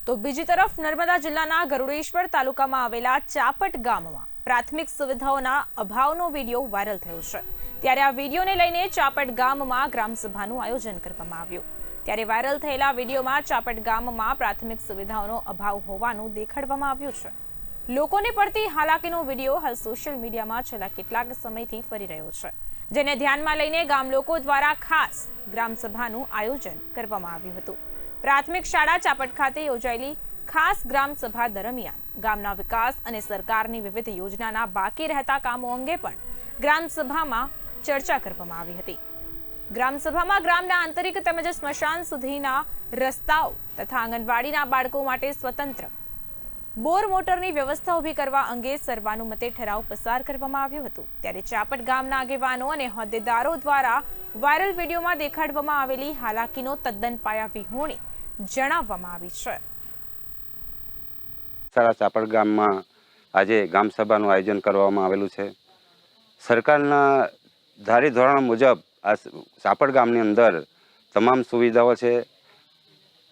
તો બીજી તરફ નર્મદા જિલ્લાના ગરુડેશ્વર તાલુકામાં આવેલા ચાપટ ગામમાં પ્રાથમિક સુવિધાઓના અભાવનો વિડીયો વાયરલ થયો છે। ત્યારે આ વિડીયોને લઈને ચાપટ ગામમાં ગ્રામસભાનું આયોજન કરવામાં આવ્યું। ત્યારે વાયરલ થયેલા વિડીયોમાં ચાપટ ગામમાં પ્રાથમિક સુવિધાઓનો અભાવ હોવાનું દેખાડવામાં આવ્યું છે। લોકોને પડતી હાલાકીનો વિડીયો હાલ સોશિયલ મીડિયામાં છેલ્લા કેટલાક સમયથી ફરી રહ્યો છે, જેને ધ્યાનમાં લઈને ગામ લોકો દ્વારા ખાસ ગ્રામસભાનું આયોજન કરવામાં આવ્યું હતું। પ્રાથમિક શાળા ચાપટ ખાતે યોજાયેલી ખાસ ગ્રામસભા દરમિયાન ગામના વિકાસ અને સરકારની વિવિધ યોજનાના બાકી રહેતા કામો અંગે પણ ગ્રામસભામાં ચર્ચા કરવામાં આવી હતી। ગ્રામસભામાં ગ્રામના આંતરિક તેમજ સ્મશાન સુધીના રસ્તાઓ તથા આંગણવાડીના બાળકો માટે સ્વતંત્ર બોર મોટરની વ્યવસ્થા ઊભી કરવા અંગે સર્વાનુમતે ઠરાવ પસાર કરવામાં આવ્યો હતો। ત્યારે ચાપટ ગામના આગેવાનો અને હોદ્દેદારો દ્વારા વાયરલ વિડીયોમાં દેખાડવામાં આવેલી હાલાકીનો તદ્દન પાયા વિહોણી જણાવવામાં આવી છે। ચાપટ ગામમાં આજે ગ્રામસભાનું આયોજન કરવામાં આવેલું છે। સરકારના ધારી ધોરણ મુજબ આ ચાપટ ગામની અંદર તમામ સુવિધાઓ છે।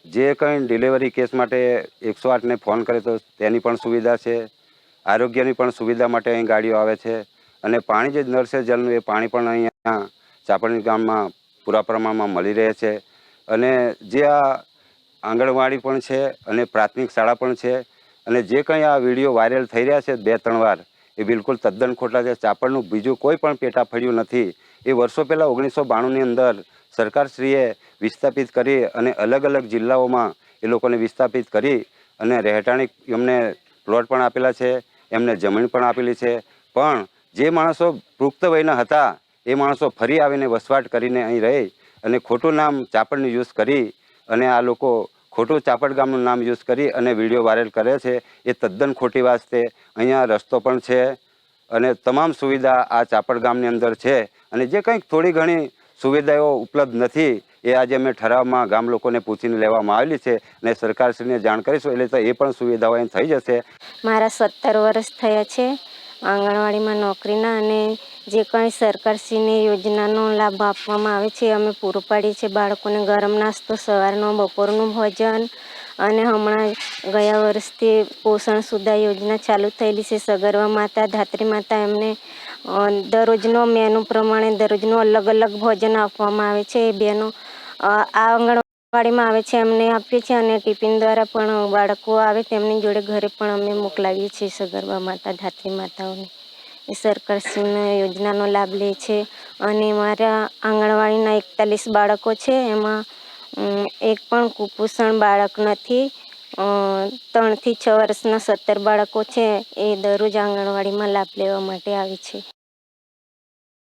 જે કંઈ ડિલિવરી કેસ માટે 108ને ફોન કરે તો તેની પણ સુવિધા છે। આરોગ્યની પણ સુવિધા માટે અહીં ગાડીઓ આવે છે અને પાણી જે નળ સે જલનું એ પાણી પણ અહીંયા ચાપટ ગામમાં પૂરા પ્રમાણમાં મળી રહે છે। અને જે આ આંગણવાડી પણ છે અને પ્રાથમિક શાળા પણ છે અને જે કંઈ આ વિડીયો વાયરલ થઈ રહ્યા છે 2-3 વાર એ બિલકુલ તદ્દન ખોટા છે। ચાપટનું બીજું કોઈ પણ પેટા ફળ્યું નથી। એ વર્ષો પહેલાં 1992ની અંદર સરકારશ્રીએ વિસ્થાપિત કરી અને અલગ અલગ જિલ્લાઓમાં એ લોકોને વિસ્થાપિત કરી અને રહેઠાણી એમને પ્લોટ પણ આપેલા છે, એમને જમીન પણ આપેલી છે। પણ જે માણસો પુખ્ત વયના હતા એ માણસો ફરી આવીને વસવાટ કરીને અહીં રહી અને ખોટું નામ ચાપટનું યુઝ કરી અને આ લોકો ખોટું ચાપટ ગામનું નામ યુઝ કરી અને વિડીયો વાયરલ કરે છે, એ તદ્દન ખોટી વાત છે। અહીંયા રસ્તો પણ છે અને તમામ સુવિધા આ ચાપટ ગામની અંદર છે અને જે કંઈક થોડી ઘણી સુવિધાઓ ઉપલબ્ધ નથી એ આજે અમે ઠરાવમાં ગામ લોકોને પૂછીને લેવામાં આવેલી છે અને સરકારશ્રીને જાણ કરીશું એટલે તો એ પણ સુવિધાઓ અહીં થઈ જશે। મારા 17 વર્ષ થયા છે આંગણવાડીમાં નોકરીના, અને જે કંઈ સરકારશ્રીની યોજનાનો લાભ આપવામાં આવે છે અમે પૂરો પાડીએ છીએ। બાળકોને ગરમ નાસ્તો, સવારનો બપોરનું ભોજન, અને હમણાં ગયા વર્ષથી પોષણ સુધા યોજના ચાલુ થયેલી છે। સગર્ભા માતા, ધાત્રી માતા એમને દરરોજનો મેનુ પ્રમાણે દરરોજનું અલગ અલગ ભોજન આપવામાં આવે છે। એ બહેનો આ આંગણવાડીમાં આવે છે એમને આપીએ છીએ અને ટિફિન દ્વારા પણ બાળકો આવે તેમની જોડે ઘરે પણ અમે મોકલાવીએ છીએ સગર્ભા માતા, ધાત્રી માતાઓને। એ સરકારશ્રીની યોજનાનો લાભ લે છે અને મારા આંગણવાડીના 41 બાળકો છે, એમાં એક પણ કુપોષણ બાળક નથી। 3 થી 6 વર્ષના 17 બાળકો છે, એ દરરોજ આંગણવાડીમાં લાભ લેવા માટે આવે છે।